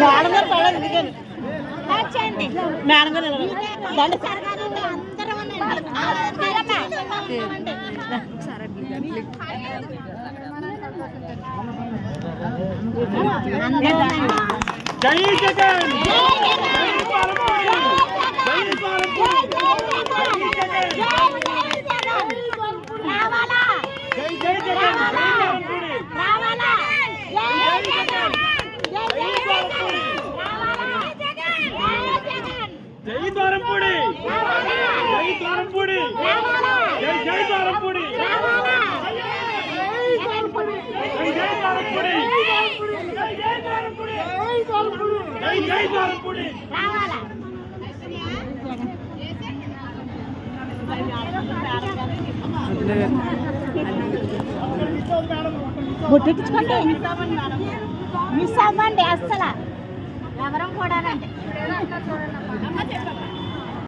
madam గారు పడలేదు ఎందుకని మేడం గారు దండ జై జగన్ జై ద్వారంపూడి జై ద్వారంపూడి జై జై ద్వారంపూడి జై జై ద్వారంపూడి జై జై ద్వారంపూడి జై జై ద్వారంపూడి బొట్టెక్కించుకోండి మిస్ అవ్వండి అస్సలు ఎవరం కూడానండి